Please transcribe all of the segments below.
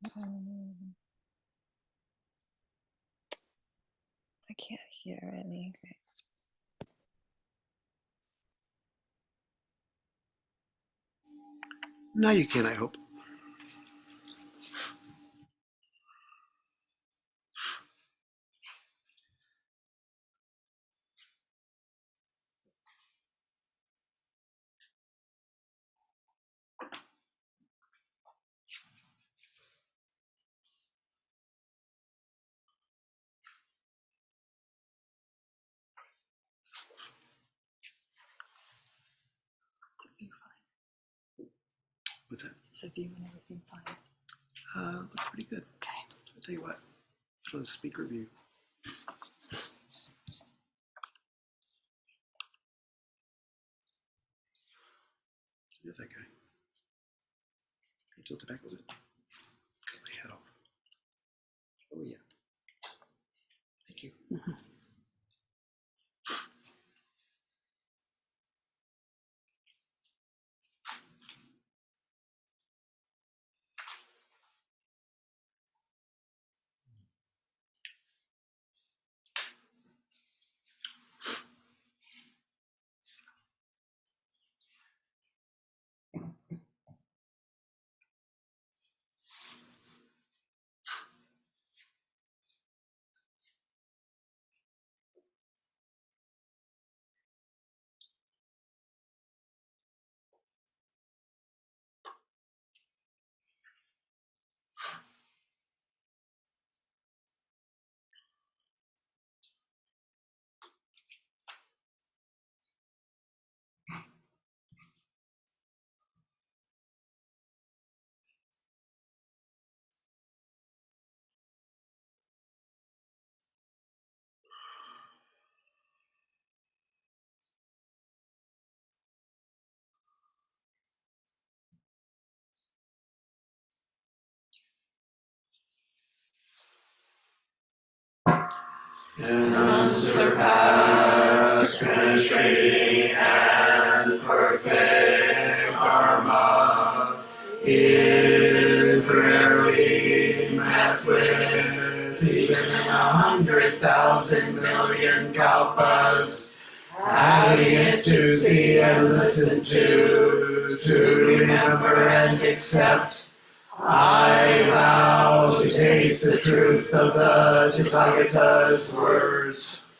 I can't hear anything. Now you can, I hope. What's that? Is the view and everything fine? Looks pretty good. Okay. So I'll tell you what, it's on the speaker view. There's that guy. Can you tilt it back a little bit? Cut my head off. Oh yeah. Thank you. Mm-hmm. And unsurpassed, penetrating, and perfect Dharma is rarely met with, even in 100,000 million kalpas. Having it to see and listen to remember and accept, I vow to taste the truth of the Tathagata's words.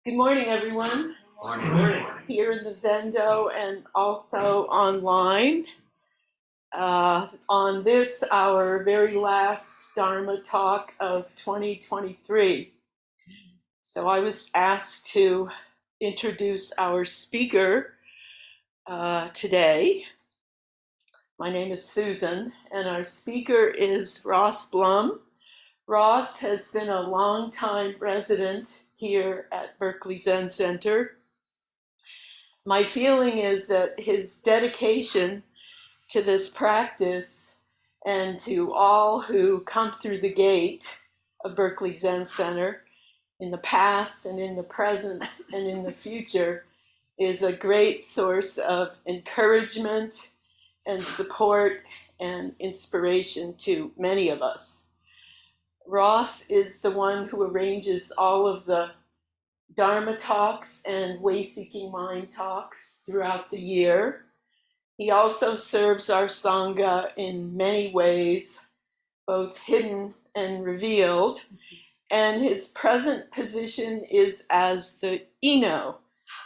Good morning, everyone. Morning. Here in the Zendo and also online. On this, our very last Dharma talk of 2023. So I was asked to introduce our speaker today. My name is Susan, and our speaker is Ross Blum. Ross has been a longtime resident here at Berkeley Zen Center. My feeling is that his dedication to this practice and to all who come through the gate of Berkeley Zen Center in the past and in the present and in the future is a great source of encouragement and support and inspiration to many of us. Ross is the one who arranges all of the Dharma talks and Way Seeking Mind talks throughout the year. He also serves our Sangha in many ways, both hidden and revealed. And his present position is as the Ino.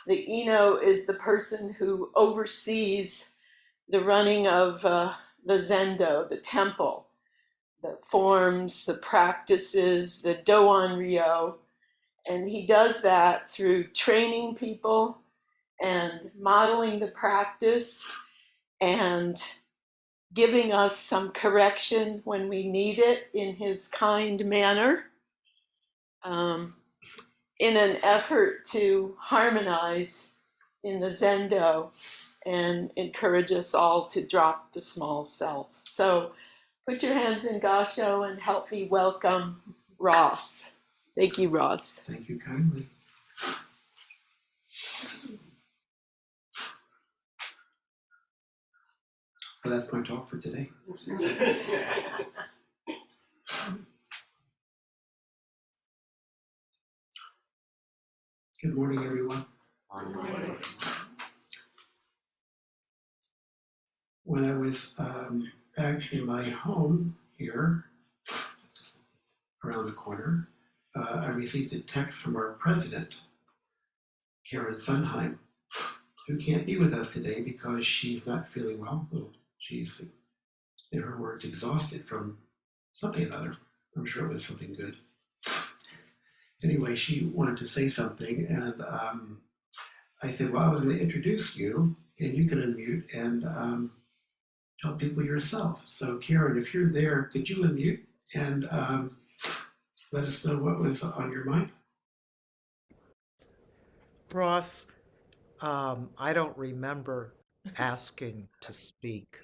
The Ino is the person who oversees the running of the Zendo, the temple, the forms, the practices, the Doan Ryo. And he does that through training people and modeling the practice and giving us some correction when we need it in his kind manner, in an effort to harmonize in the Zendo and encourage us all to drop the small self. So put your hands in Gasho and help me welcome Ross. Thank you, Ross. Thank you kindly. Well, that's my talk for today. Good morning, everyone. When I was back in my home here around the corner, I received a text from our president, Karen Sunheim, who can't be with us today because she's not feeling well. She's, in her words, exhausted from something or another. I'm sure it was something good. Anyway, she wanted to say something, and I said, well, I was going to introduce you, and you can unmute and tell people yourself. So, Karen, if you're there, could you unmute and let us know what was on your mind? Ross, I don't remember asking to speak.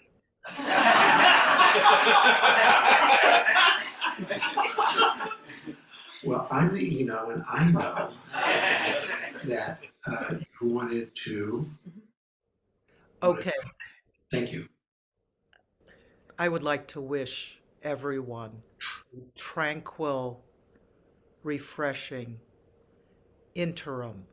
Well, I'm the Eno, and I know that you wanted to. Okay, Thank you. I would like to wish everyone a tranquil, refreshing interim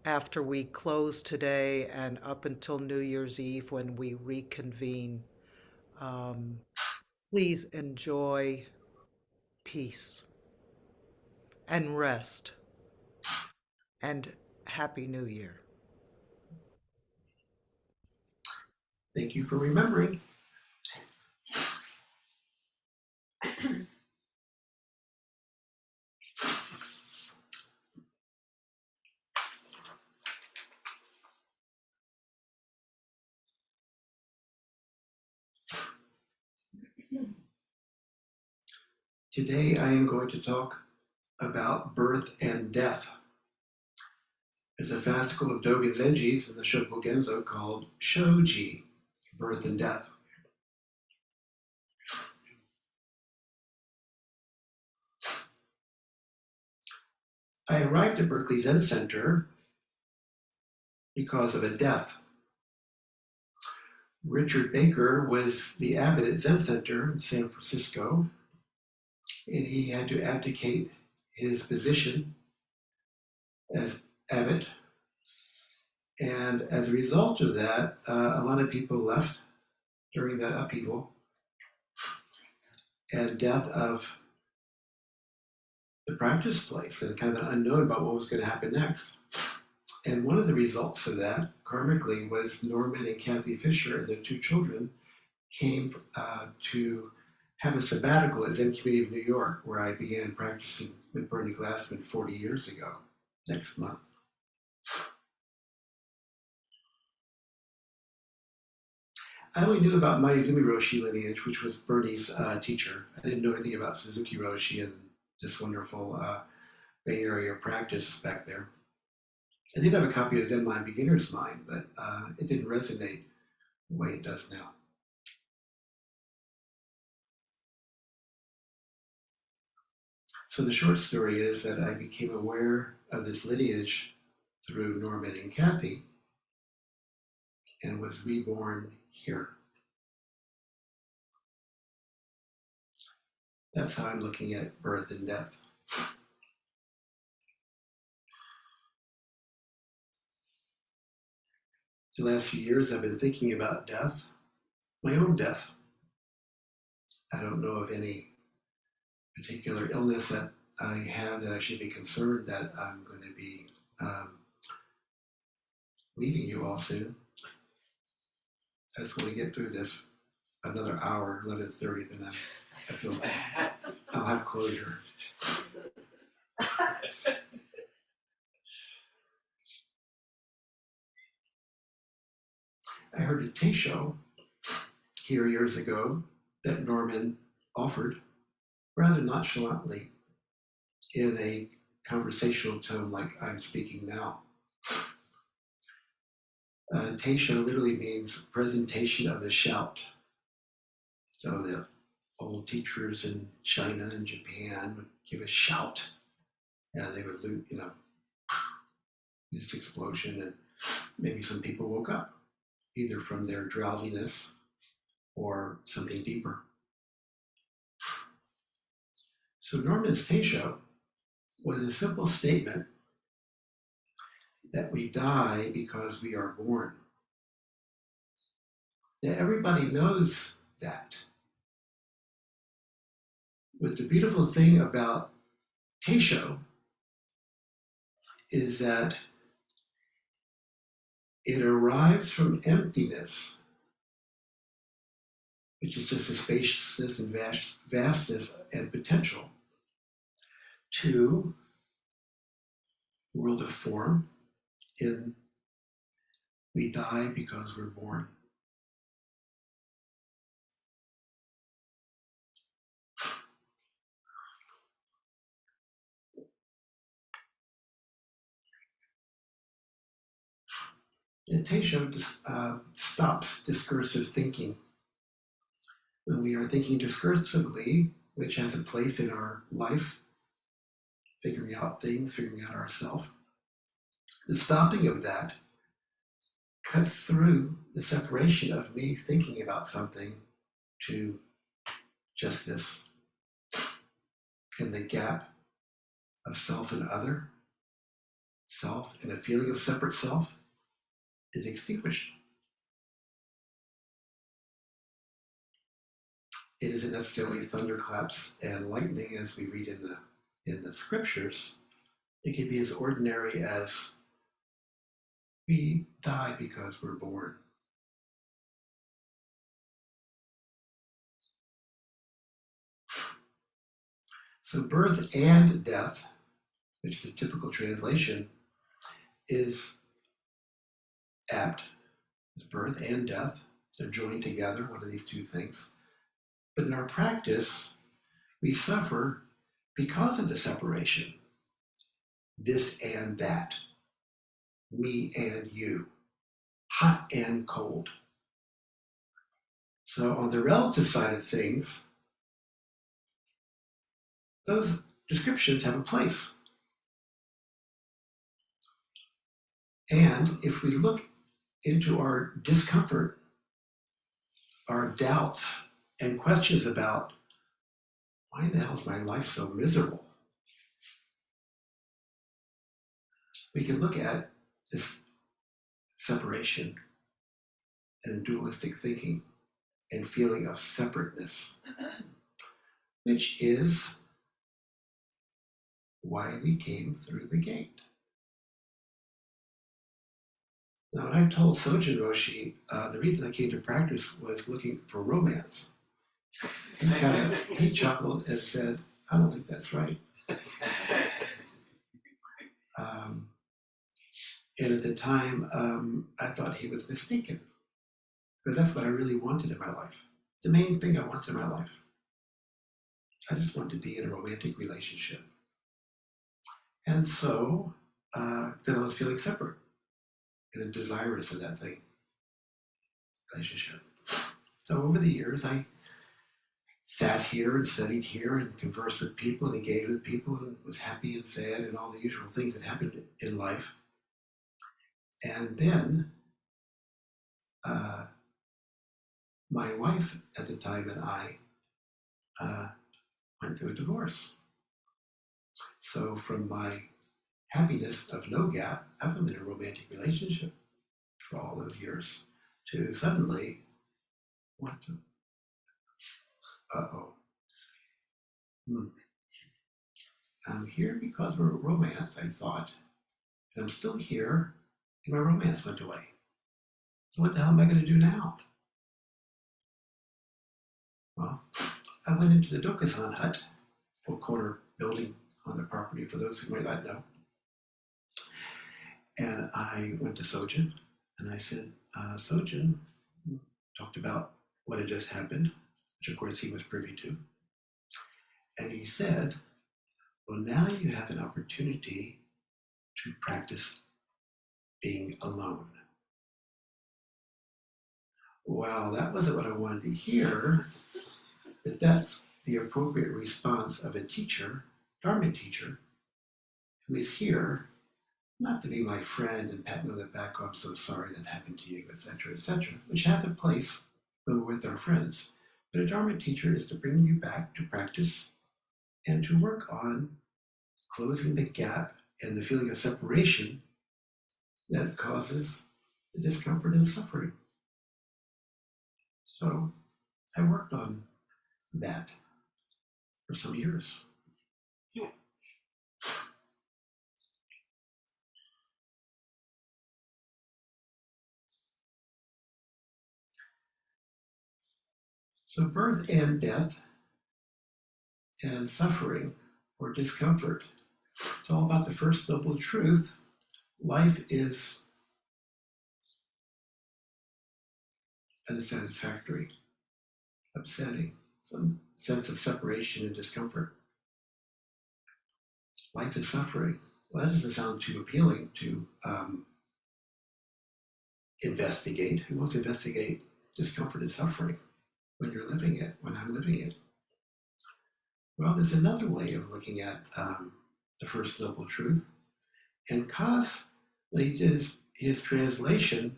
after we close today and up until New Year's Eve when we reconvene. Please enjoy peace and rest and Happy New Year. Thank you for remembering. Today I am going to talk about birth and death. There's a fascicle of Dogen Zenji's in the Shobogenzo called Shoji, birth and death. I arrived at Berkeley Zen Center because of a death. Richard Baker was the abbot at Zen Center in San Francisco, and he had to abdicate his position as abbot. And as a result of that, a lot of people left during that upheaval and death of the practice place and kind of an unknown about what was going to happen next. And one of the results of that, karmically, was Norman and Kathy Fisher and their two children came to have a sabbatical at Zen Community of New York, where I began practicing with Bernie Glassman 40 years ago, next month. I only knew about Maizumi Roshi lineage, which was Bernie's teacher. I didn't know anything about Suzuki Roshi and this wonderful Bay Area practice back there. I did have a copy of Zen Mind Beginner's Mind, but it didn't resonate the way it does now. So the short story is that I became aware of this lineage through Norman and Kathy and was reborn here. That's how I'm looking at birth and death. The last few years I've been thinking about death, my own death. I don't know of any particular illness that I have that I should be concerned that I'm going to be leaving you all soon. I just want to get through this another hour, 11:30, then I feel I'll have closure. I heard a Taisho here years ago that Norman offered rather nonchalantly in a conversational tone like I'm speaking now. Taisho literally means presentation of the shout. So the old teachers in China and Japan would give a shout, and they would, this explosion, and maybe some people woke up, either from their drowsiness or something deeper. So Norman's Taisho was a simple statement that we die because we are born. Now, everybody knows that. But the beautiful thing about Teisho is that it arrives from emptiness, which is just a spaciousness and vastness and potential, to world of form in we die because we're born. And Teisho stops discursive thinking. When we are thinking discursively, which has a place in our life, figuring out things, figuring out ourselves, the stopping of that cuts through the separation of me thinking about something to just this. And the gap of self and other, self and a feeling of separate self is extinguished. It isn't necessarily thunderclaps and lightning as we read in the scriptures. It can be as ordinary as we die because we're born. So birth and death, which is a typical translation, is apt. It's birth and death. They're joined together, one of these two things. But in our practice, we suffer because of the separation. This and that. Me and you. Hot and cold. So on the relative side of things, those descriptions have a place. And if we look into our discomfort, our doubts, and questions about why the hell is my life so miserable, we can look at this separation and dualistic thinking and feeling of separateness, which is why we came through the gate. Now, when I told Sojin Roshi, the reason I came to practice was looking for romance, he chuckled and said, I don't think that's right. And at the time, I thought he was mistaken, because that's what I really wanted in my life. The main thing I wanted in my life. I just wanted to be in a romantic relationship. And so, because I was feeling separate and desirous of that relationship. So over the years, I sat here and studied here and conversed with people and engaged with people and was happy and sad and all the usual things that happen in life. And then my wife at the time and I went through a divorce. So from my happiness of no gap, I've been in a romantic relationship for all those years, to suddenly, I'm here because of a romance, I thought, and I'm still here, and my romance went away. So what the hell am I going to do now? Well, I went into the Dokusan hut, a corner building on the property for those who might not know. And I went to Sojin and I said, Sojin, talked about what had just happened, which of course he was privy to. And he said, well, now you have an opportunity to practice being alone. Well, that wasn't what I wanted to hear, but that's the appropriate response of a teacher, Dharma teacher, who is here not to be my friend and pat me on the back, oh, I'm so sorry that happened to you, etc., which has a place when we're with our friends. But a Dharma teacher is to bring you back to practice and to work on closing the gap and the feeling of separation that causes the discomfort and suffering. So I worked on that for some years. So birth and death and suffering or discomfort, it's all about the first noble truth. Life is unsatisfactory, upsetting, some sense of separation and discomfort. Life is suffering. Well, that doesn't sound too appealing to investigate. Who wants to investigate discomfort and suffering when you're living it, when I'm living it? Well, there's another way of looking at the first noble truth. And Kos, when he did his translation,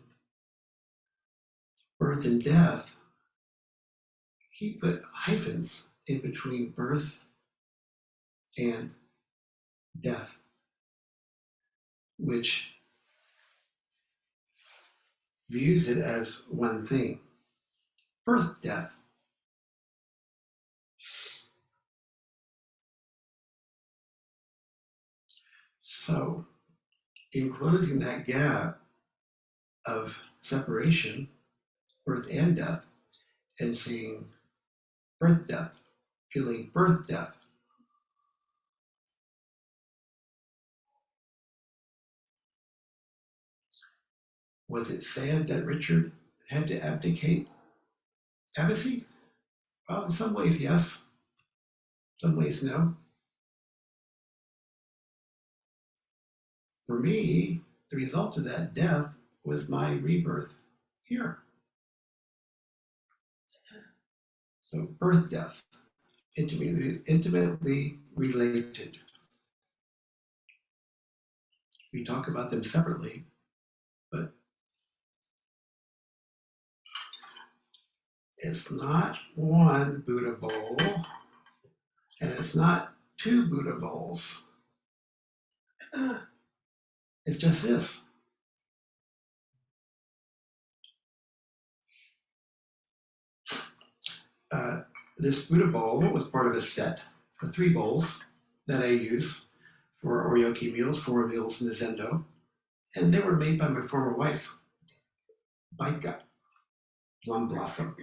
birth and death, he put hyphens in between birth and death, which views it as one thing. Birth, death. So, in closing that gap of separation, birth and death, and seeing birth, death, feeling birth, death, was it sad that Richard had to abdicate abbacy? Well, in some ways, yes. Some ways, no. For me, the result of that death was my rebirth here. So birth, death, intimately related. We talk about them separately, but it's not one Buddha bowl, and it's not two Buddha bowls. It's just this. This Buddha bowl was part of a set of 3 bowls that I use for oryoki meals, 4 meals in the Zendo. And they were made by my former wife, Baika, Plum Blossom.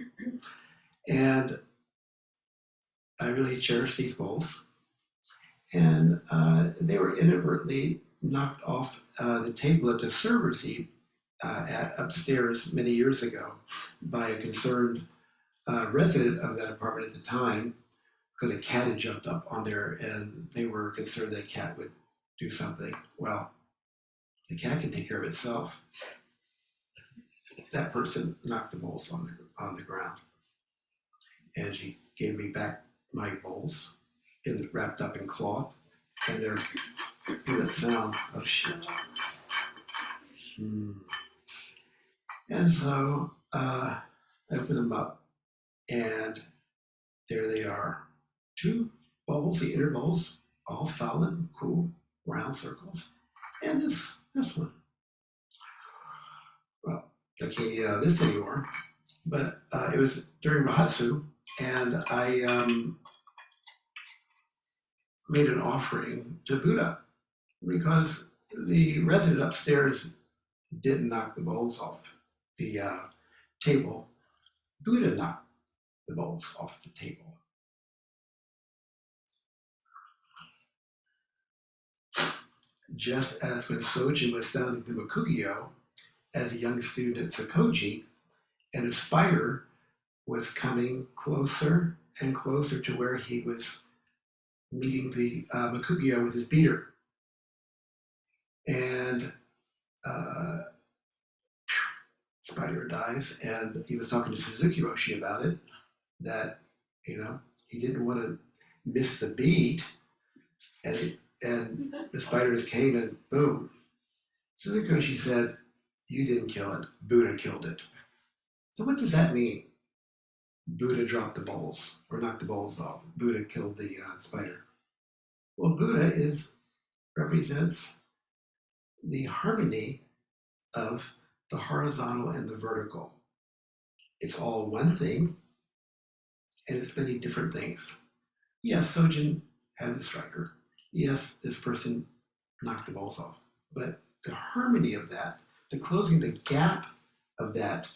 And I really cherish these bowls. And they were inadvertently knocked off the table that the servers eat at upstairs many years ago by a concerned resident of that apartment at the time, because a cat had jumped up on there and they were concerned that a cat would do something. Well, the cat can take care of itself. That person knocked the bowls on the ground. And she gave me back my bowls wrapped up in cloth, and they're the sound of shit. And so I opened them up, and there they are. 2 bowls, the inner bowls, all solid, cool, round circles. And this one. Well, I can't eat out of this anymore. But it was during Rahatsu, and I made an offering to Buddha because the resident upstairs didn't knock the bowls off the table. Buddha knocked the bowls off the table. Just as when Sojin was sounding the Makugyo as a young student at Sokoji, and a spider was coming closer and closer to where he was meeting the Makugyo with his beater. And spider dies, and he was talking to Suzuki Roshi about it, that, he didn't want to miss the beat, and the spider just came and boom. Suzuki Roshi said, "You didn't kill it, Buddha killed it." So what does that mean? Buddha dropped the bowls, or knocked the bowls off. Buddha killed the spider. Well, Buddha represents the harmony of the horizontal and the vertical. It's all one thing, and it's many different things. Yes, Sojin had the striker. Yes, this person knocked the balls off. But the harmony of that, the closing the gap of that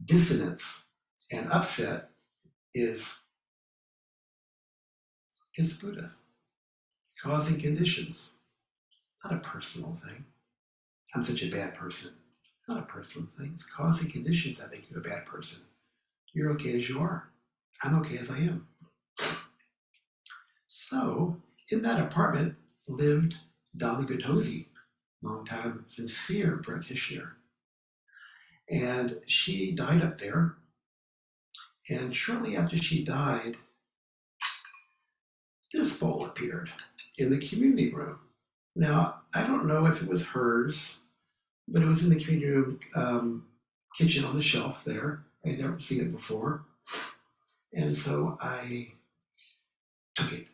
dissonance and upset is Buddha. Causing conditions, not a personal thing. I'm such a bad person. It's not a personal thing. It's causing conditions that make you a bad person. You're okay as you are. I'm okay as I am. So, in that apartment lived Dolly Gotosi, longtime sincere practitioner. And she died up there. And shortly after she died, this bowl appeared in the community room. Now, I don't know if it was hers, but it was in the community room kitchen on the shelf there. I'd never seen it before. And so I took it.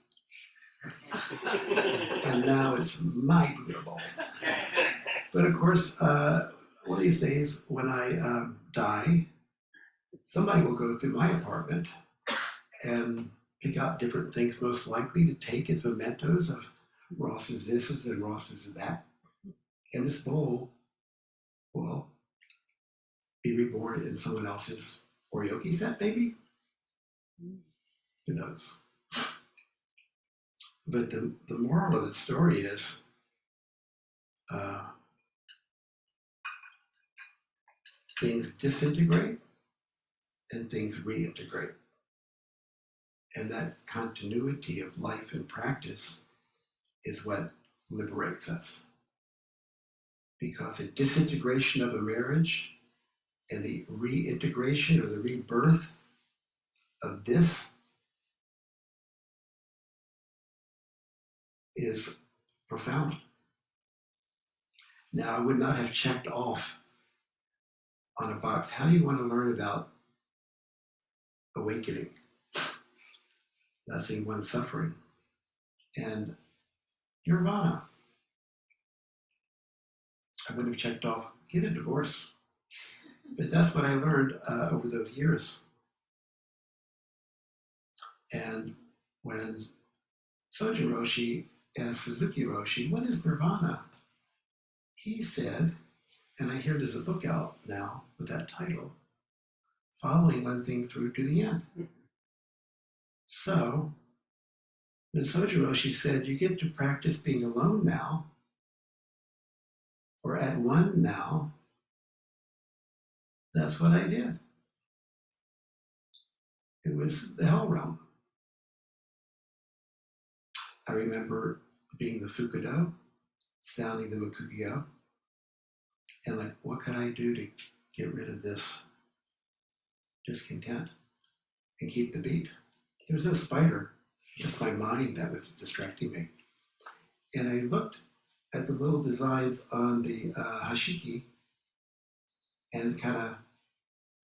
And now it's my Buddha bowl. But of course, one of these days when I die, somebody will go through my apartment and pick out different things most likely to take as mementos of Ross's this and Ross's that. And this bowl will be reborn in someone else's Oryoki set, maybe? Who knows? But the moral of the story is things disintegrate and things reintegrate. And that continuity of life and practice is what liberates us. Because the disintegration of a marriage and the reintegration or the rebirth of this is profound. Now, I would not have checked off on a box, how do you want to learn about awakening, lessening one's suffering, and nirvana? I would have checked off, get a divorce. But that's what I learned over those years. And when Sojin Roshi asked Suzuki Roshi, what is nirvana? He said, and I hear there's a book out now with that title, following one thing through to the end. So, when Sojin Roshi said, you get to practice being alone now, or at one now, that's what I did. It was the hell realm. I remember being the Fukudo, sounding the Mukugyo, and like, what could I do to get rid of this discontent and keep the beat? There was no spider, just my mind that was distracting me. And I looked at the little designs on the hashiki and kind of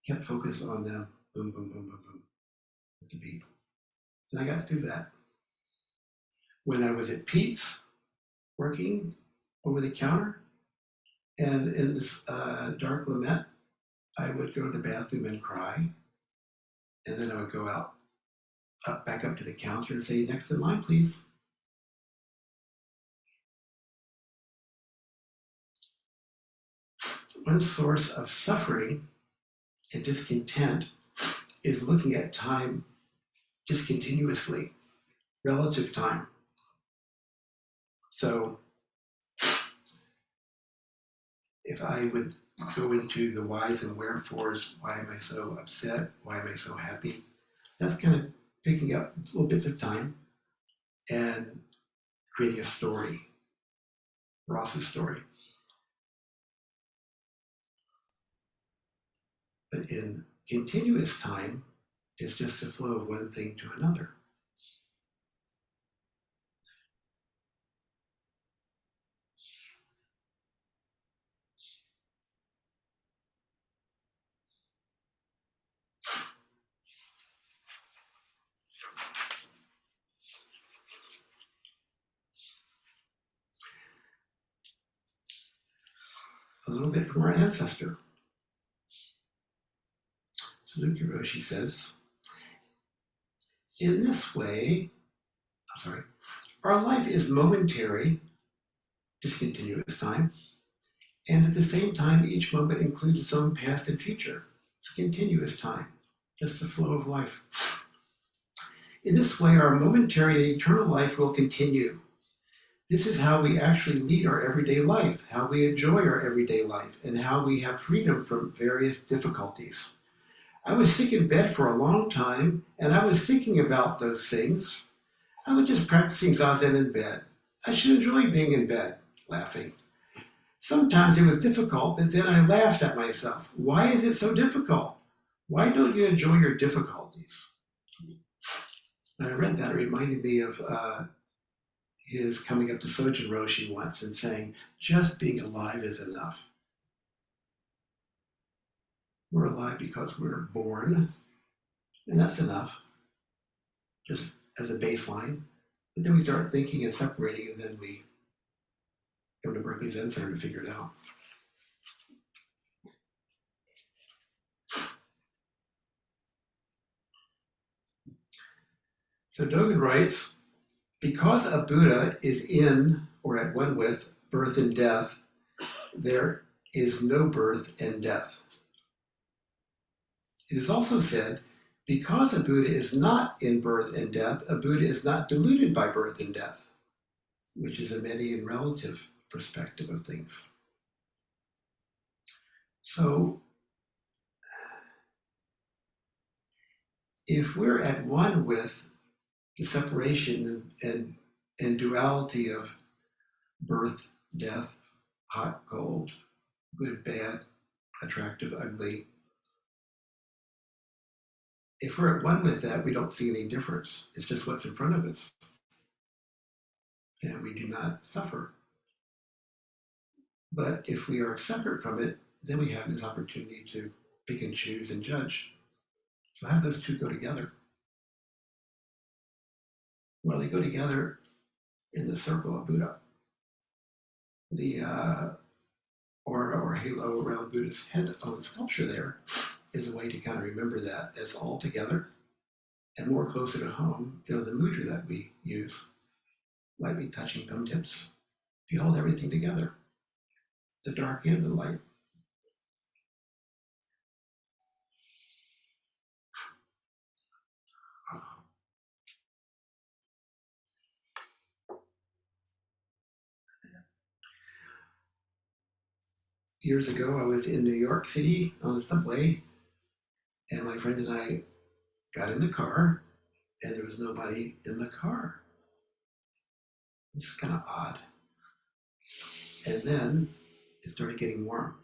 kept focused on them. Boom, boom, boom, boom, boom. With the beat. And I got through that. When I was at Pete's, working over the counter, and in this dark lament, I would go to the bathroom and cry. And then I would go out, back up to the counter and say, next in line, please. One source of suffering and discontent is looking at time discontinuously, relative time. So if I would go into the whys and wherefores, why am I so upset? Why am I so happy? That's kind of picking up little bits of time and creating a story, Ross's story. But in continuous time, it's just the flow of one thing to another. little bit from our ancestor. Suzuki Roshi says, in this way, our life is momentary, discontinuous time, and at the same time, each moment includes its own past and future. It's a continuous time, just the flow of life. In this way, our momentary and eternal life will continue. This is how we actually lead our everyday life, how we enjoy our everyday life, and how we have freedom from various difficulties. I was sick in bed for a long time, and I was thinking about those things. I was just practicing Zazen in bed. I should enjoy being in bed, laughing. Sometimes it was difficult, but then I laughed at myself. Why is it so difficult? Why don't you enjoy your difficulties? When I read that, it reminded me of his coming up to Sojin Roshi once and saying, just being alive is enough. We're alive because we're born, and that's enough, just as a baseline. But then we start thinking and separating, and then we go to Berkeley Zen Center to figure it out. So Dogen writes, because a Buddha is in or at one with birth and death, there is no birth and death. It is also said, because a Buddha is not in birth and death, a Buddha is not deluded by birth and death, which is a many and relative perspective of things. So, if we're at one with the separation and duality of birth, death, hot, cold, good, bad, attractive, ugly, if we're at one with that, we don't see any difference. It's just what's in front of us. And we do not suffer. But if we are separate from it, then we have this opportunity to pick and choose and judge. So how do those two go together? Well, they go together in the circle of Buddha. The aura or halo around Buddha's head on the sculpture there is a way to kind of remember that as all together. And more closer to home, the mudra that we use, lightly touching thumb tips, you hold everything together, the dark and the light. Years ago, I was in New York City on the subway, and my friend and I got in the car, and there was nobody in the car. It's kind of odd. And then it started getting warm,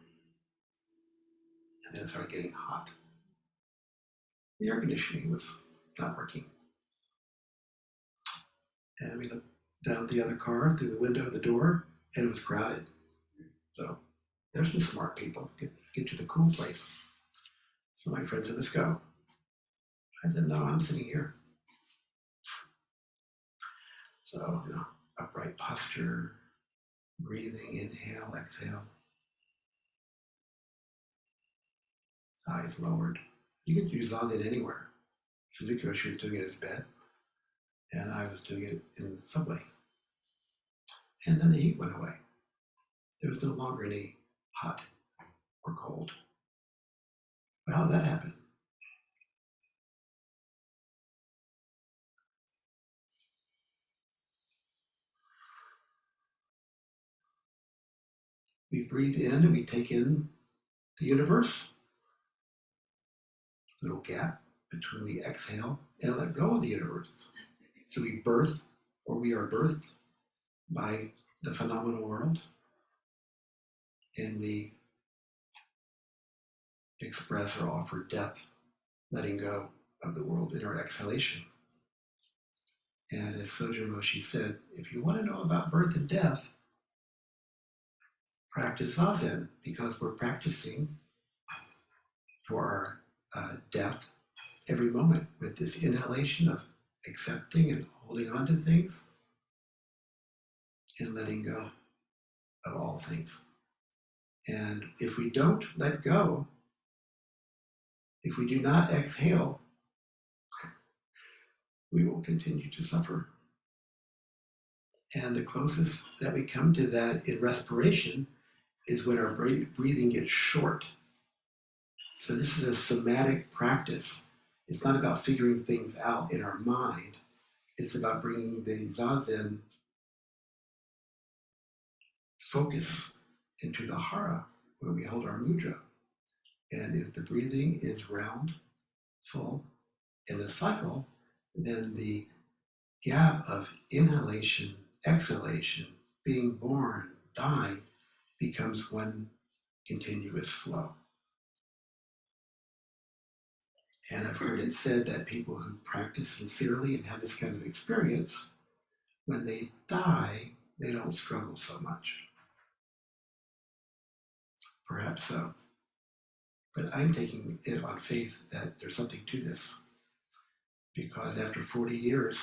and then it started getting hot. The air conditioning was not working. And we looked down the other car through the window of the door, and it was crowded. So there's some smart people. Get to the cool place. So my friend said, let's go. I said, no, I'm sitting here. So, upright posture, breathing, inhale, exhale. Eyes lowered. You can do Zazen anywhere. Suzuki Roshi was doing it in his bed, and I was doing it in the subway. And then the heat went away. There was no longer any hot or cold. Well, how did that happen? We breathe in and we take in the universe. Little gap between we exhale and let go of the universe. So we birth, or we are birthed by the phenomenal world, and we express or offer death, letting go of the world in our exhalation. And as Sojin Roshi said, if you want to know about birth and death, practice Zazen, because we're practicing for our death every moment with this inhalation of accepting and holding on to things and letting go of all things. And if we don't let go, if we do not exhale, we will continue to suffer. And the closest that we come to that in respiration is when our breathing gets short. So this is a somatic practice. It's not about figuring things out in our mind. It's about bringing the zazen focus into the hara, where we hold our mudra. And if the breathing is round, full, in the cycle, then the gap of inhalation, exhalation, being born, dying, becomes one continuous flow. And I've heard it said that people who practice sincerely and have this kind of experience, when they die, they don't struggle so much. Perhaps so. But I'm taking it on faith that there's something to this. Because after 40 years,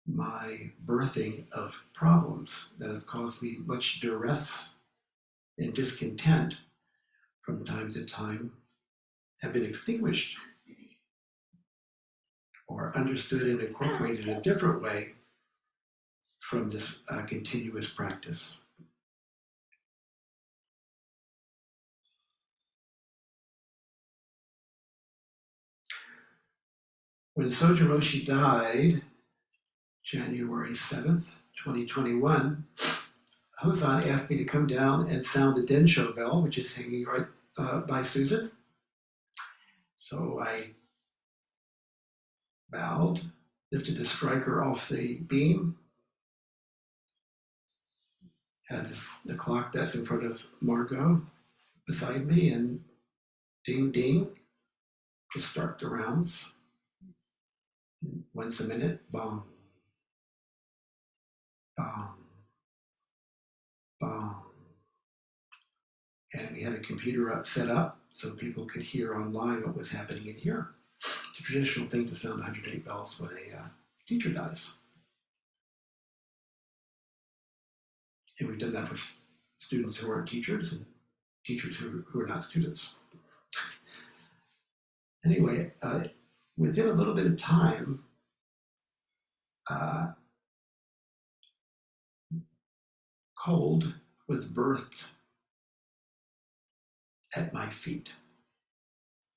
my birthing of problems that have caused me much duress and discontent from time to time have been extinguished or understood and incorporated in a different way from this continuous practice. When Soja Roshi died, January 7th, 2021, Hozan asked me to come down and sound the Densho bell, which is hanging right by Susan. So I bowed, lifted the striker off the beam, had the clock that's in front of Margot beside me, and ding, ding, to start the rounds. Once a minute, bong, bong, bong. And we had a computer set up so people could hear online what was happening in here. It's a traditional thing to sound 108 bells when a teacher dies. And we've done that for students who aren't teachers and teachers who are not students. Anyway, within a little bit of time, cold was birthed at my feet.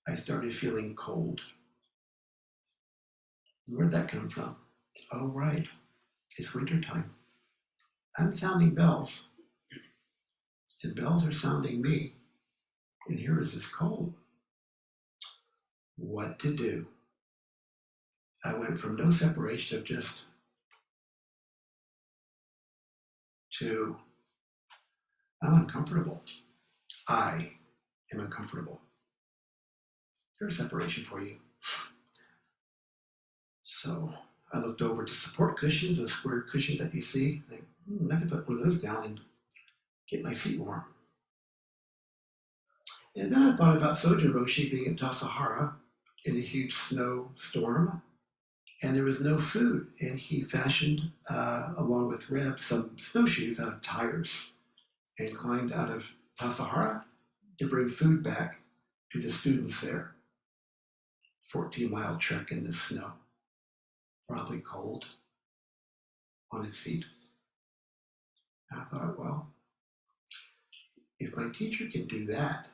I started feeling cold. Where'd that come from? Oh, right, it's wintertime. I'm sounding bells, and bells are sounding me, and here is this cold. What to do? I went from no separation of just to I'm uncomfortable. I am uncomfortable. There's separation for you. So I looked over to support cushions, those square cushions that you see. I could put one of those down and get my feet warm. And then I thought about Soja Roshi being at Tassajara in a huge snowstorm, and there was no food. And he fashioned, along with Reb, some snowshoes out of tires and climbed out of Tassajara to bring food back to the students there. 14-mile trek in the snow, probably cold, on his feet. And I thought, well, if my teacher can do that,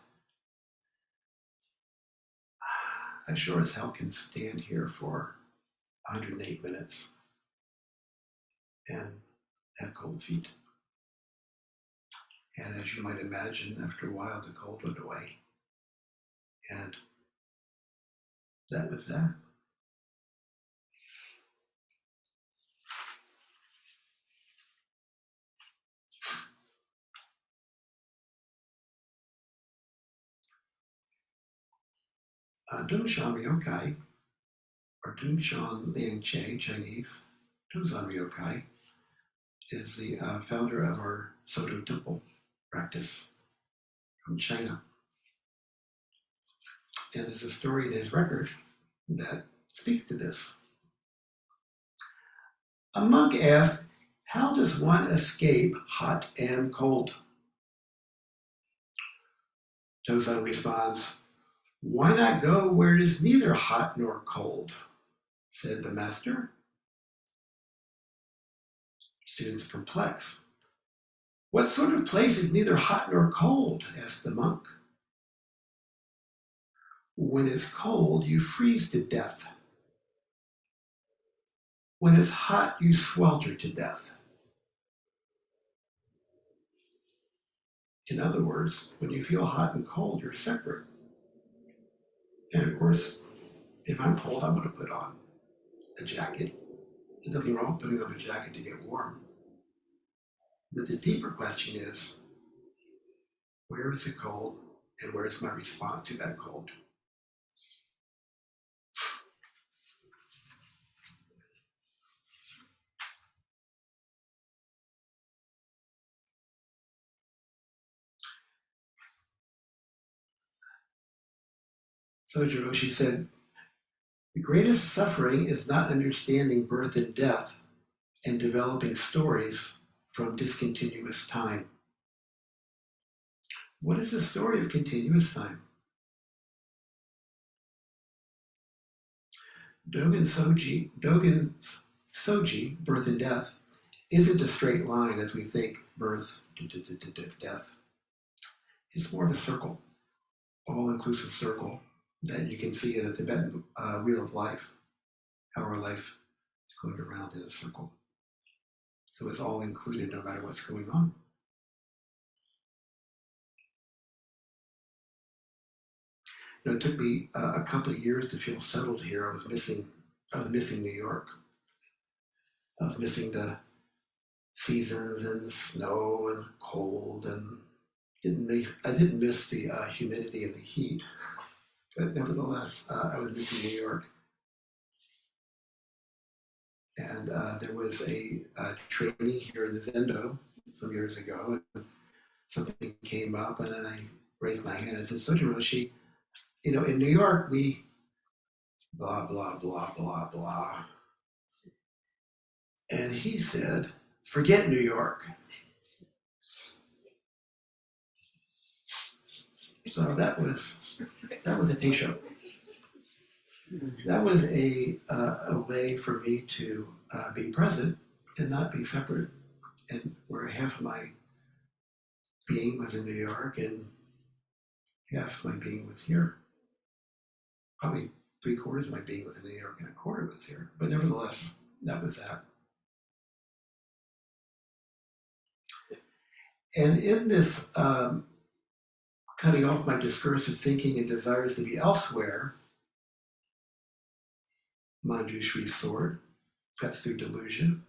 I sure as hell can stand here for 108 minutes and have cold feet. And as you might imagine, after a while, the cold went away. And that was that. Dongshan Ryokai, or Dongshan Liangche, Chinese, Tuzan Ryokai, is the founder of our Soto Temple practice from China. And there's a story in his record that speaks to this. A monk asked, how does one escape hot and cold? Tozan responds, "Why not go where it is neither hot nor cold?" said the master. Students perplexed. "What sort of place is neither hot nor cold?" asked the monk. "When it's cold, you freeze to death. When it's hot, you swelter to death." In other words, when you feel hot and cold, you're separate. And of course, if I'm cold, I'm going to put on a jacket. There's nothing wrong with putting on a jacket to get warm. But the deeper question is, where is the cold and where is my response to that cold? Soji Roshi said, "The greatest suffering is not understanding birth and death and developing stories from discontinuous time." What is the story of continuous time? Dogen's Soji, birth and death, isn't a straight line as we think birth, death. It's more of a circle, all-inclusive circle that you can see in a Tibetan wheel of life, how our life is going around in a circle. So it's all included no matter what's going on. You know, it took me a couple of years to feel settled here. I was missing New York. I was missing the seasons and the snow and cold, and I didn't miss the humidity and the heat. But nevertheless, I was missing New York. And there was a trainee here in the Zendo some years ago, and something came up, and I raised my hand and said, "Soji Roshi, you know, in New York, we blah, blah, blah, blah, blah." And he said, "Forget New York." So that was a Taisho. That was a way for me to be present and not be separate, and where half of my being was in New York and half of my being was here. Probably 3/4 of my being was in New York and a quarter was here. But nevertheless, that was that. And in this cutting off my discursive thinking and desires to be elsewhere, Manjushri's sword cuts through delusion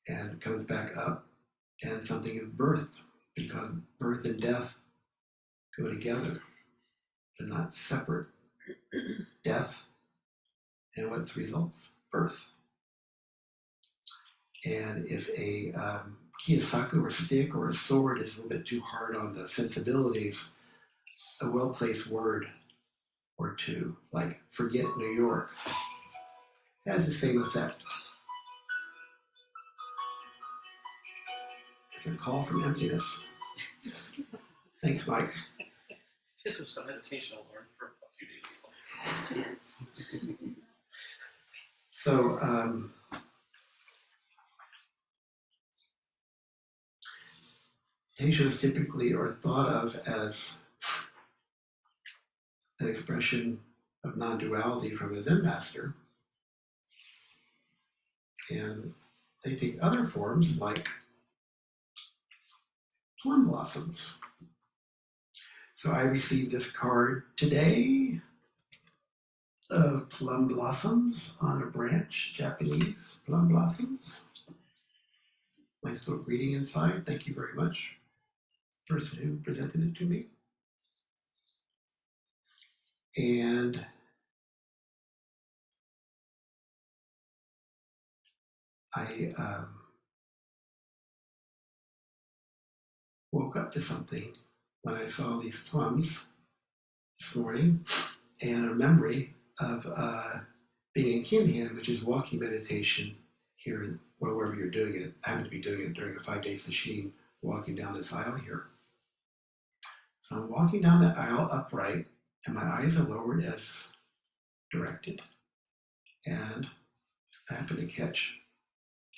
and comes back up, and something is birthed, because birth and death go together. They're not separate. Death, and what's results? Birth. And if a kiyosaku or stick or a sword is a little bit too hard on the sensibilities, a well-placed word or two, like "forget New York," has the same effect. It's a call from emptiness. Thanks, Mike. This was a meditation I learned for a few days ago. So, Teishos typically are thought of as an expression of non-duality from a Zen master. And they take other forms like plum blossoms. So I received this card today of plum blossoms on a branch, Japanese plum blossoms. Nice little greeting inside. Thank you very much, person who presented it to me. And I woke up to something when I saw these plums this morning, and a memory of being in Kinhan, which is walking meditation here, or wherever you're doing it. I happen to be doing it during a 5-day sesshin, walking down this aisle here. So I'm walking down the aisle upright, and my eyes are lowered as directed. And I happen to catch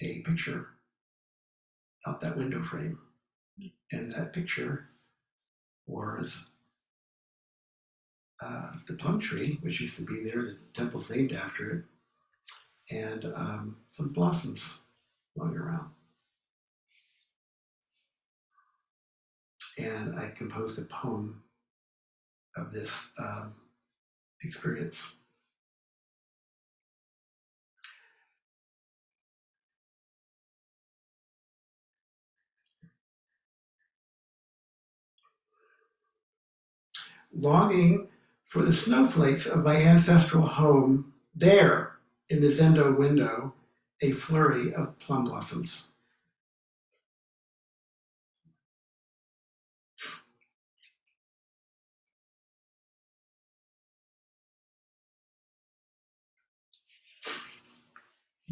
a picture out that window frame. And that picture was the plum tree, which used to be there. The temple's named after it, and some blossoms blowing around. And I composed a poem of this experience. Longing for the snowflakes of my ancestral home, there in the Zendo window, a flurry of plum blossoms.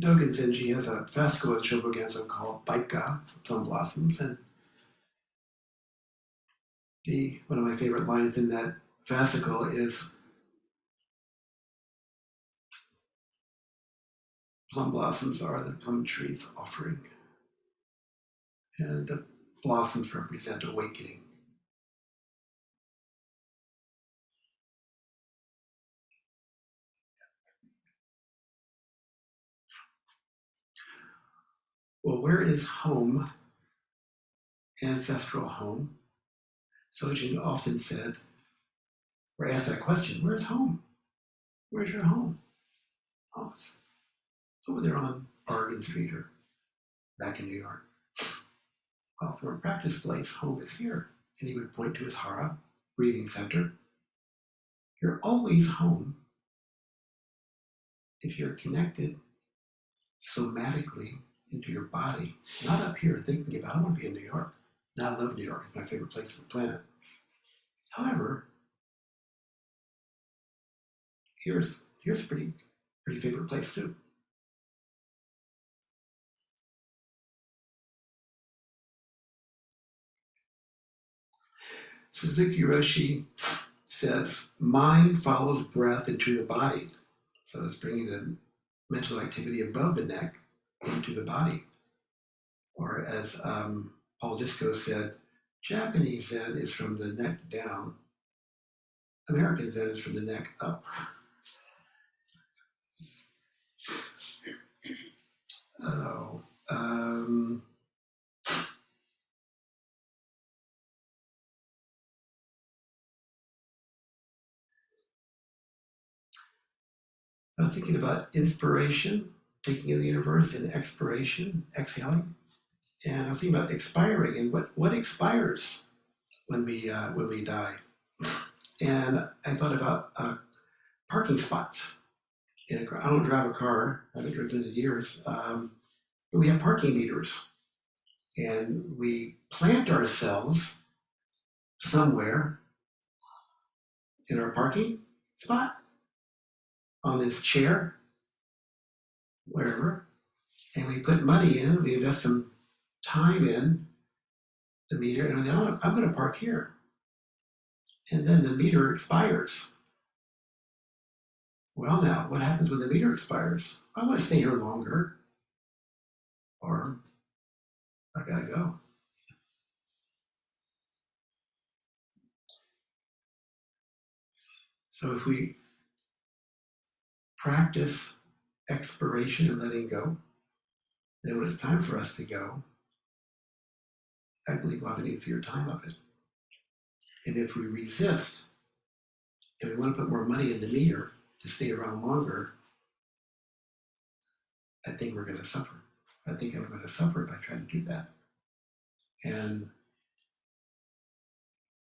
Dogen Zenji has a fascicle in Shobogenzo called Baika, plum blossoms, and one of my favorite lines in that fascicle is plum blossoms are the plum tree's offering, and the blossoms represent awakening. Well, where is home, ancestral home? Sojin often said, or asked that question, where's home? Where's your home? Oh, it's over there on Oregon Street or back in New York. Well, for a practice place, home is here. And he would point to his hara, breathing center. You're always home if you're connected somatically into your body, not up here thinking about, I want to be in New York. Now I love New York, it's my favorite place on the planet. However, here's a pretty favorite place too. Suzuki Roshi says, mind follows breath into the body. So it's bringing the mental activity above the neck into the body. Or as Paul Disco said, Japanese Zen is from the neck down. American Zen is from the neck up. Oh, I was thinking about inspiration, taking in the universe, and expiration, exhaling. And I was thinking about expiring and what expires when we die. And I thought about parking spots. I don't drive a car. I haven't driven in years. But we have parking meters, and we plant ourselves somewhere in our parking spot, on this chair, wherever, and we put money in. We invest some time in the meter, and then I'm going to park here, and then the meter expires. Well, now what happens when the meter expires? I want to stay here longer, or I gotta go. So if we practice expiration and letting go, then when it's time for us to go, I believe we'll have an easier time of it. And if we resist and we want to put more money in the meter to stay around longer, I think we're going to suffer. I think I'm going to suffer if I try to do that. And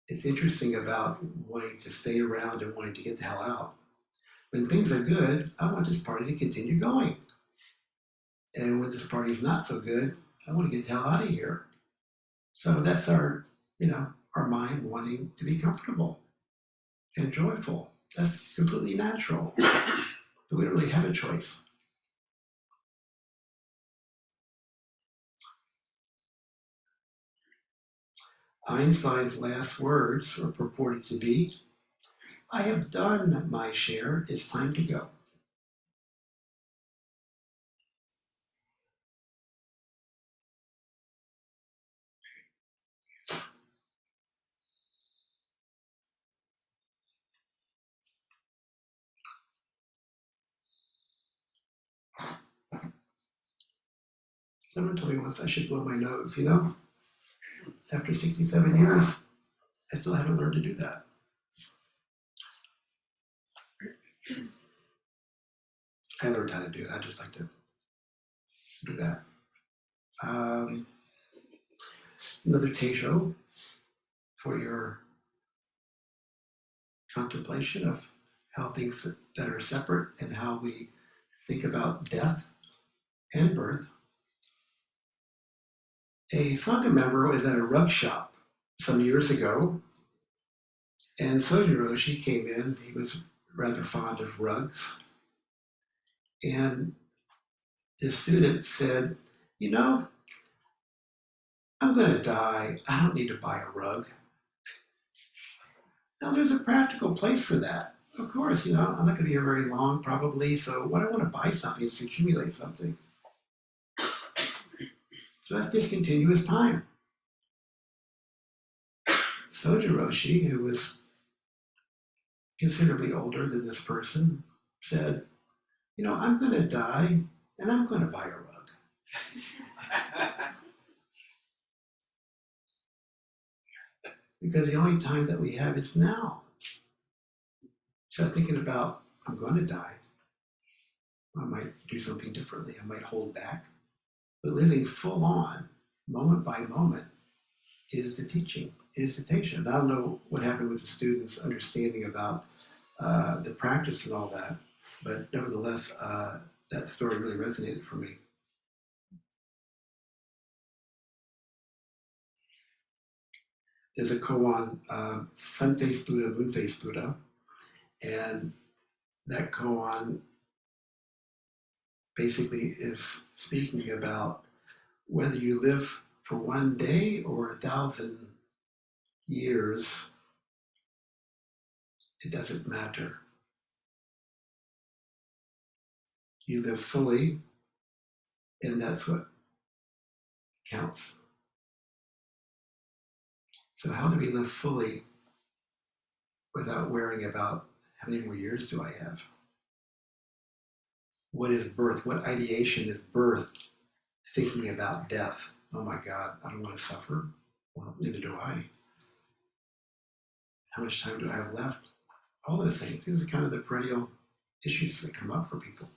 it's interesting about wanting to stay around and wanting to get the hell out. When things are good, I want this party to continue going. And when this party is not so good, I want to get the hell out of here. So that's our mind wanting to be comfortable and joyful. That's completely natural. But we don't really have a choice. Einstein's last words were purported to be, "I have done my share, it's time to go." Someone told me once I should blow my nose, After 67 years, I still haven't learned to do that. I learned how to do it. I just like to do that. Another Teisho for your contemplation of how things that are separate and how we think about death and birth. A Sangha member was at a rug shop some years ago, and Soji Roshi came in. He was rather fond of rugs. And the student said, I'm going to die. I don't need to buy a rug. Now, there's a practical place for that. Of course, I'm not going to be here very long, probably. So, what I want to buy something is accumulate something. So, that's discontinuous time. Soji Roshi, who was considerably older than this person, said, I'm going to die and I'm going to buy a rug. Because the only time that we have is now. So thinking about, I'm going to die. I might do something differently. I might hold back. But living full on, moment by moment, is the teaching, is the teaching. And I don't know what happened with the students' understanding about the practice and all that, but nevertheless, that story really resonated for me. There's a koan, Sun-Faced Buddha, Moon-Faced Buddha, and that koan basically is speaking about whether you live for one day or 1,000 years, it doesn't matter. You live fully, and that's what counts. So how do we live fully without worrying about how many more years do I have? What is birth? What ideation is birth thinking about death? Oh my God, I don't want to suffer. Well, neither do I. How much time do I have left? All those things. These are kind of the perennial issues that come up for people.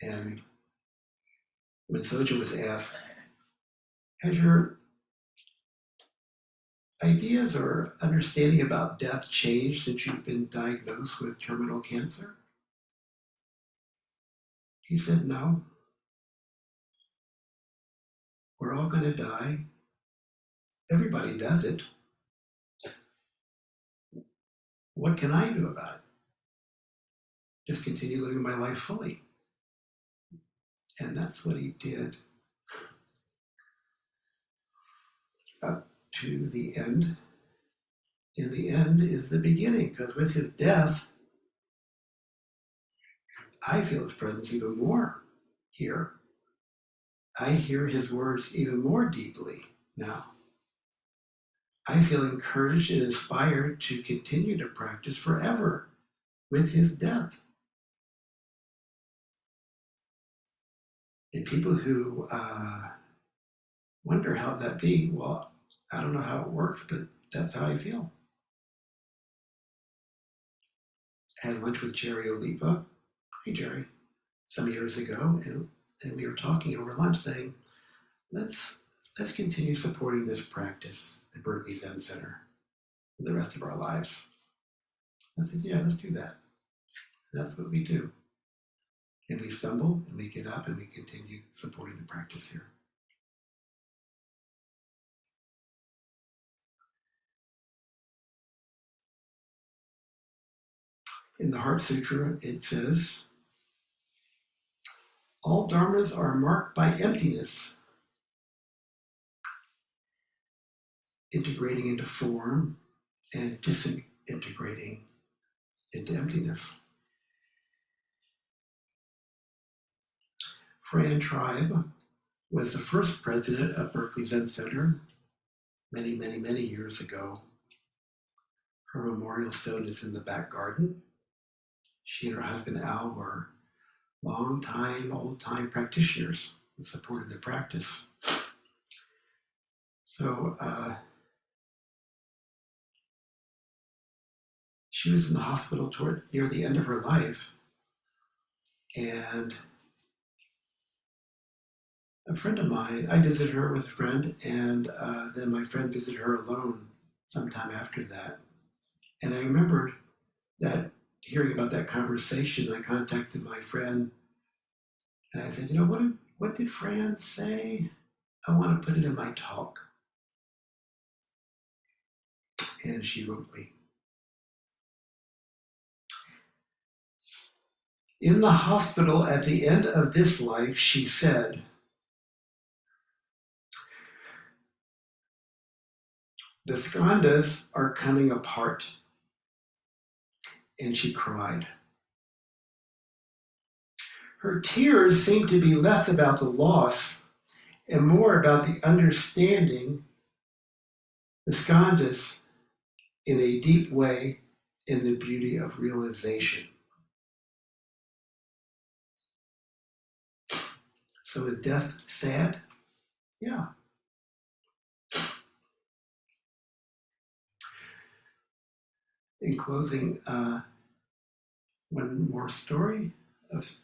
And when Soja was asked, has your ideas or understanding about death changed since you've been diagnosed with terminal cancer? He said, no. We're all going to die. Everybody does it. What can I do about it? Just continue living my life fully. And that's what he did up to the end. And the end is the beginning, because with his death, I feel his presence even more here. I hear his words even more deeply now. I feel encouraged and inspired to continue to practice forever with his death. And people who wonder how that be, well, I don't know how it works, but that's how I feel. I had lunch with Jerry Oliva. Hey, Jerry, some years ago, and we were talking over lunch saying, let's continue supporting this practice at Berkeley Zen Center for the rest of our lives. I said, yeah, let's do that. And that's what we do. And we stumble and we get up and we continue supporting the practice here. In the Heart Sutra, it says, all dharmas are marked by emptiness. integrating into form and disintegrating into emptiness. Fran Tribe was the first president of Berkeley Zen Center many, many, many years ago. Her memorial stone is in the back garden. She and her husband Al were long-time, old-time practitioners who supported the practice. So she was in the hospital near the end of her life, and a friend of mine, I visited her with a friend, and then my friend visited her alone sometime after that. And I remembered that hearing about that conversation, I contacted my friend and I said, you know, what did Fran say? I want to put it in my talk. And she wrote me. In the hospital at the end of this life, she said, the skandhas are coming apart. And she cried. Her tears seemed to be less about the loss and more about the understanding the skandhas in a deep way in the beauty of realization. So is death sad? Yeah. In closing, one more story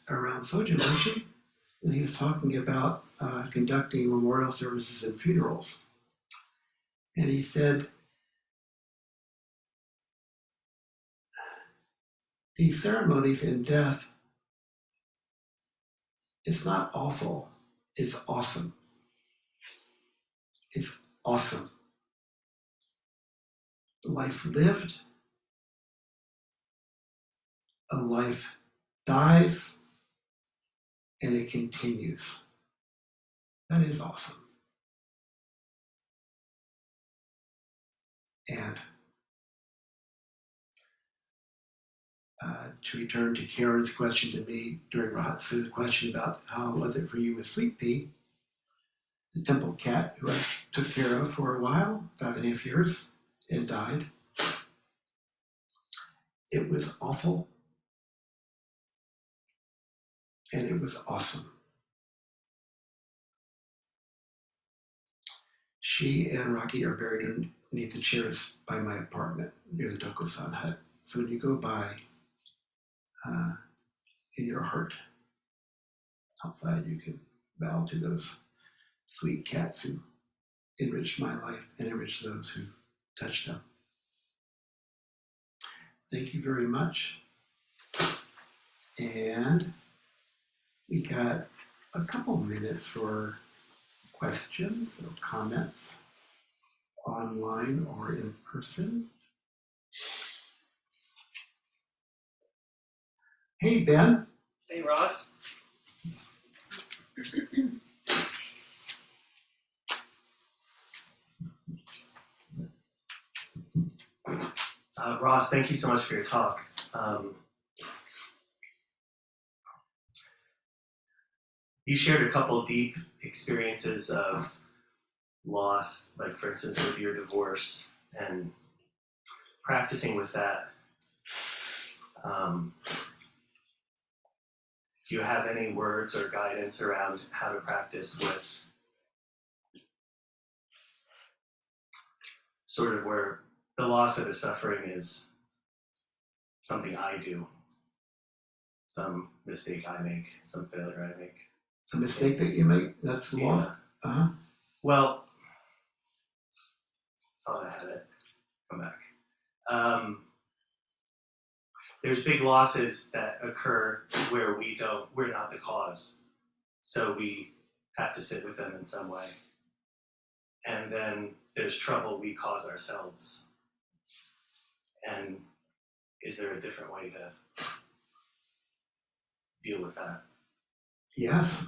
around Soja Moshi, when he was talking about conducting memorial services and funerals. And he said, these ceremonies in death, it's not awful, it's awesome. It's awesome. Life lived, a life dies, and it continues. That is awesome. And to return to Karen's question to me during the question about how was it for you with Sweet Pea, the temple cat who I took care of for a while, 5.5 years, and died. It was awful, and it was awesome. She and Rocky are buried underneath the chairs by my apartment near the Dokusan hut. So when you go by, in your heart outside, you can bow to those sweet cats who enriched my life and enriched those who touched them. Thank you very much. And we got a couple minutes for questions or comments, online or in person. Hey, Ben. Hey, Ross. Ross, thank you so much for your talk. You shared a couple deep experiences of loss, like for instance with your divorce and practicing with that. Do you have any words or guidance around how to practice with sort of where the loss or the suffering is something I do, some mistake I make, some failure I make? It's a mistake that you make, that's the loss. Uh-huh. Well, thought I had it. Come back. There's big losses that occur where we're not the cause. So we have to sit with them in some way. And then there's trouble we cause ourselves. And is there a different way to deal with that? Yes.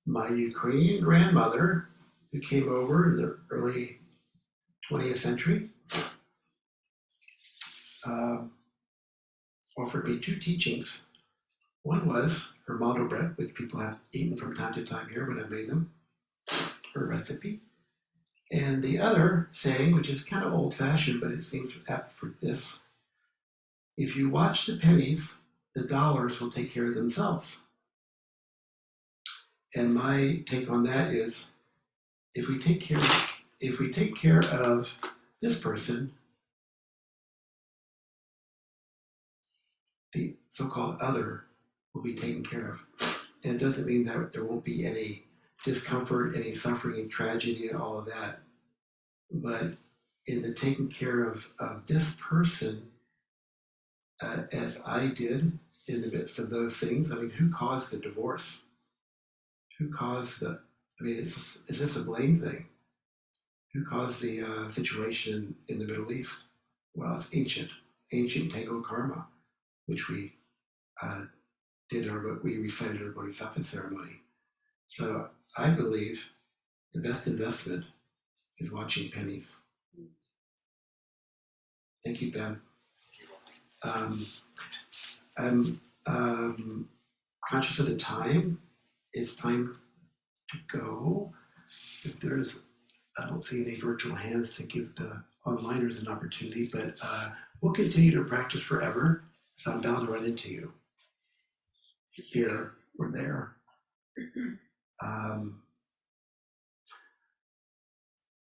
My Ukrainian grandmother who came over in the early 20th century, offered me two teachings. One was her malto bread, which people have eaten from time to time here when I made them, her recipe. And the other saying, which is kind of old-fashioned, but it seems apt for this, if you watch the pennies, the dollars will take care of themselves. And my take on that is, if we take care of this person, the so-called other will be taken care of. And it doesn't mean that there won't be any discomfort, any suffering, and tragedy, and all of that. But in the taking care of this person, as I did in the midst of those things, I mean, who caused the divorce? Who caused is this a blame thing? Who caused the situation in the Middle East? Well, it's ancient tango karma, which we we recited our Bodhisattva ceremony. So I believe the best investment is watching pennies. Thank you, Ben. I'm conscious of the time. It's time to go. If I don't see any virtual hands to give the onliners an opportunity, but we'll continue to practice forever. So I'm bound to run into you here or there.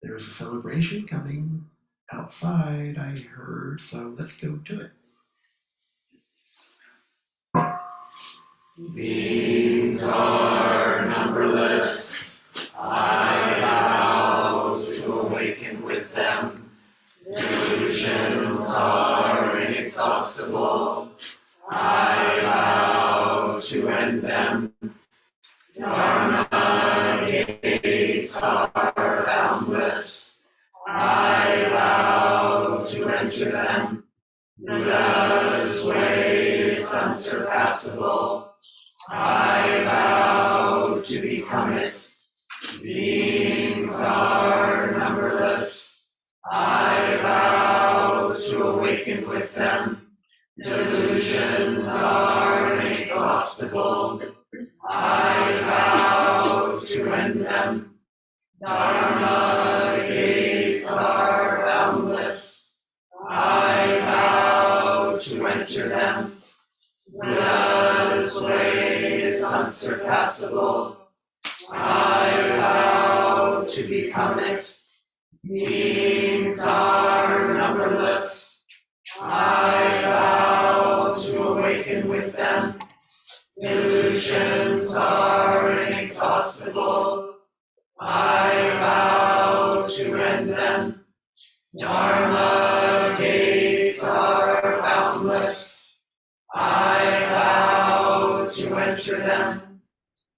There's a celebration coming outside, I heard, so let's go to it. Beings are numberless. I vow to awaken with them. Delusions are inexhaustible. I vow to end them. Dharma gates are boundless. I vow to enter them. Buddha's way is unsurpassable. I vow to become it. Beings are numberless. I vow to awaken with them. Delusions are inexhaustible. I vow to end them. Dharma gates are boundless. I vow to enter them. Buddha's way is unsurpassable. I vow to become it. Beings are numberless. I vow to awaken with them. Delusions are inexhaustible. I vow to end them. Dharma gates are boundless. I vow to enter them.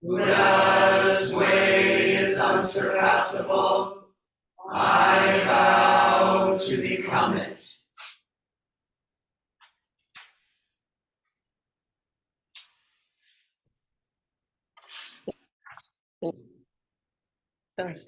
Buddha's way is unsurpassable. I vow to become it. Thanks.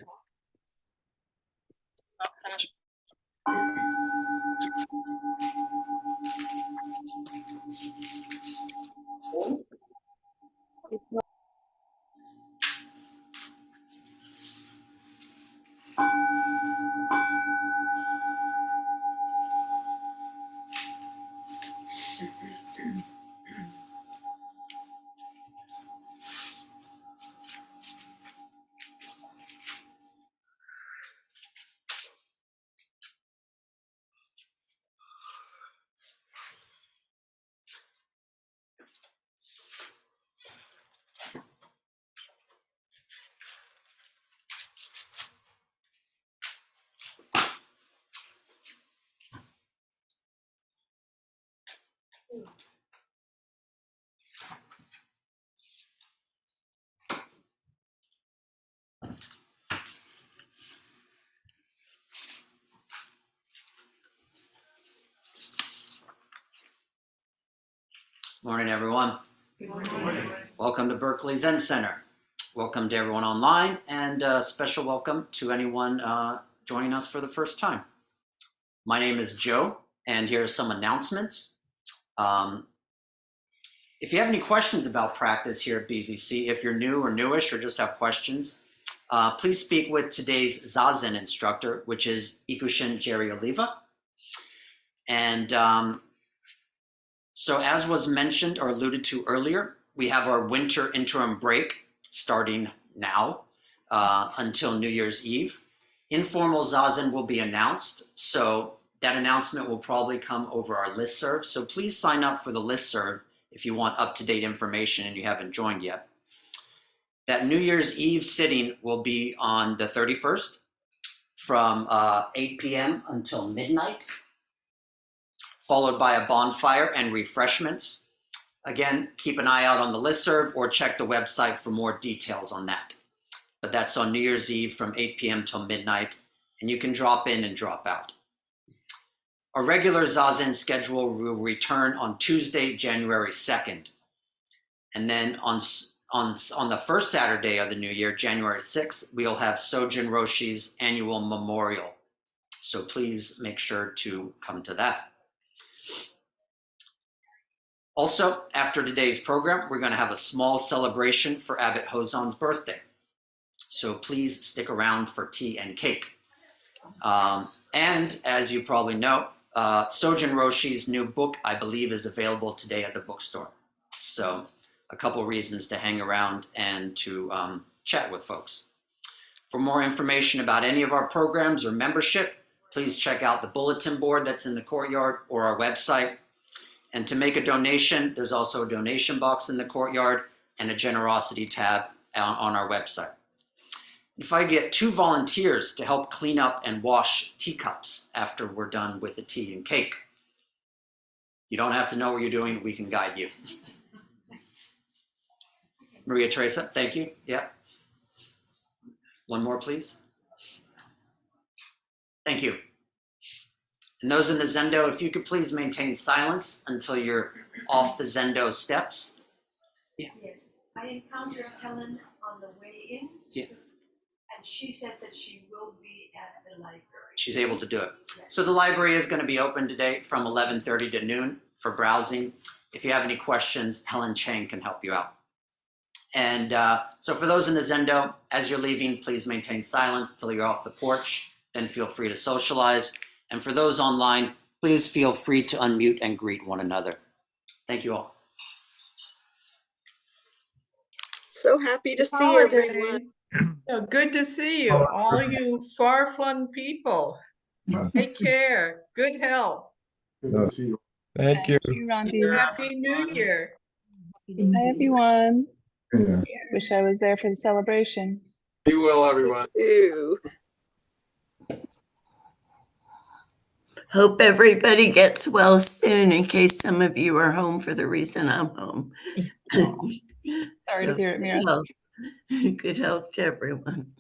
Morning, everyone. Good morning. Welcome to Berkeley Zen Center. welcome to everyone online, and a special welcome to anyone joining us for the first time. My name is Joe, and here are some announcements. If you have any questions about practice here at BZC, if you're new or newish or just have questions, please speak with today's Zazen instructor, which is Ikushin Jerry Oliva. And so as was mentioned or alluded to earlier, we have our winter interim break starting now until New Year's Eve. Informal Zazen will be announced, so that announcement will probably come over our listserv. So please sign up for the listserv if you want up-to-date information and you haven't joined yet. That New Year's Eve sitting will be on the 31st from 8 p.m. until midnight, followed by a bonfire and refreshments. Again, keep an eye out on the listserv or check the website for more details on that. But that's on New Year's Eve from 8 p.m. till midnight, and you can drop in and drop out. Our regular Zazen schedule will return on Tuesday, January 2nd. And then on the first Saturday of the new year, January 6th, we'll have Sojin Roshi's annual memorial. So please make sure to come to that. Also, after today's program, we're going to have a small celebration for Abbot Hozan's birthday. So please stick around for tea and cake. And as you probably know, Sojin Roshi's new book, I believe, is available today at the bookstore. So a couple reasons to hang around and to chat with folks. For more information about any of our programs or membership, please check out the bulletin board that's in the courtyard or our website. And to make a donation, there's also a donation box in the courtyard and a generosity tab on our website. If I get 2 volunteers to help clean up and wash teacups after we're done with the tea and cake, you don't have to know what you're doing. We can guide you. Maria Teresa, thank you. Yeah. One more, please. Thank you. And those in the Zendo, if you could please maintain silence until you're off the Zendo steps. Yeah. Yes, I encountered Helen on the way in. Yeah. And she said that she will be at the library. She's able to do it. Yes. So the library is going to be open today from 11:30 to noon for browsing. If you have any questions, Helen Chang can help you out. And so for those in the Zendo, as you're leaving, please maintain silence until you're off the porch. Then feel free to socialize. And for those online, please feel free to unmute and greet one another. Thank you all. So happy to see everyone. Oh, good to see you, all you far-flung people. Take care. Good health. Good to see you. Thank you. Randi. Happy New Year. Hi, everyone. Yeah. Wish I was there for the celebration. Be well, everyone. Ooh. Hope everybody gets well soon in case some of you are home for the reason I'm home. Sorry to hear it, Mira. Good health to everyone.